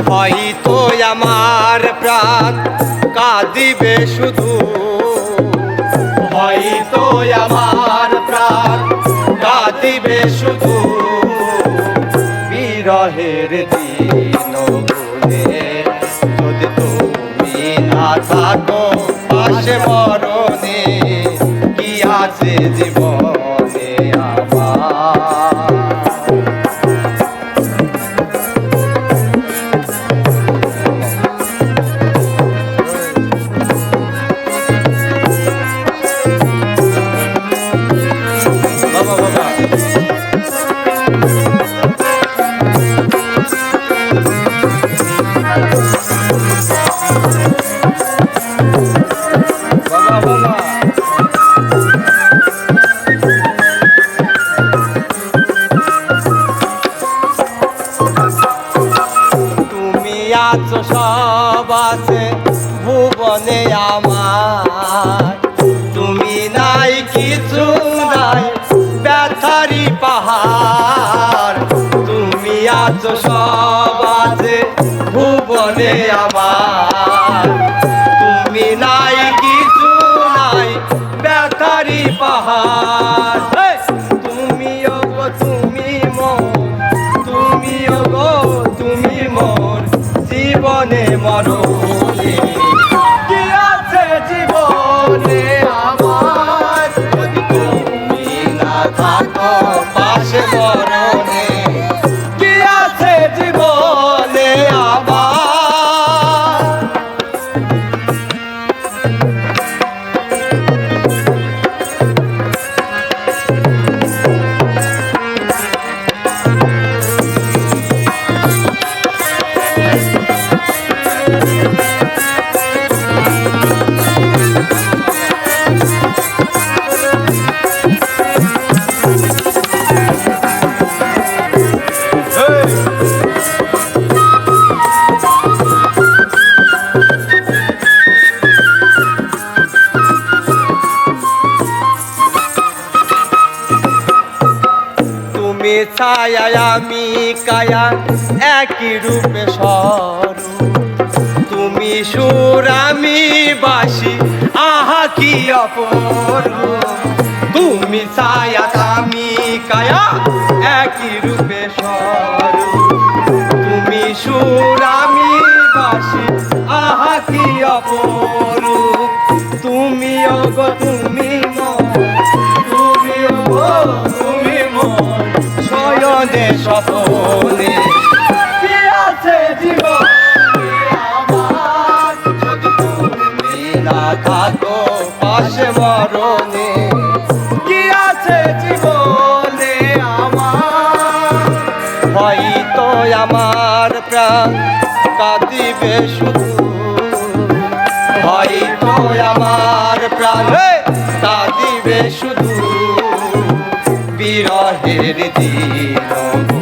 হয়তো আমার প্রাণ কাঁদিবে শুধু, হয়তো আমার প্রাণ কাঁদিবে শুধু, বিরহের দিন বলে যদি তুমি না থাকো পাশে মরণে, কি আছে জীবনে আমার। আছো সব আছে ভুবনে আমার, তুমি নাই কিছু নাই ব্যথারি পাহাড়, তুমি আছো সব আছে ভুবনে আমার, তুমি নাই কিছু নাই ব্যথারি পাহাড়। তুমিও গো তুমি মন, তুমিও গো তুমি মন, জীবনে মরণে কি আছে জীবনে আমার, যদি তুমি না থাকো পাশে মরণে, কি আছে জীবনে আমার। তুমি ছায়া আমি কায়া একই রূপে স্বরূপ, তুমি সুর আমি বাসি আহা কি অপরূপ, তুমি ছায়া আমি কায়া একই রূপে স্বরূপ, তুমি সুর আমি বাসি আহা কি অপরূপ, তুমি ওগো তুমি মন, তুমি ওগো তুমি মন, শয়নে স্বপনে কি আছে জীবনে আমার, যদি তুমি না থাকো পাশে মরণে, কি আছে জীবনে আমার। হয়তো আমার প্রাণ কাঁদিবে শুধু, হয়তো আমার প্রাণ কাঁদিবে শুধু, বিরহের দিন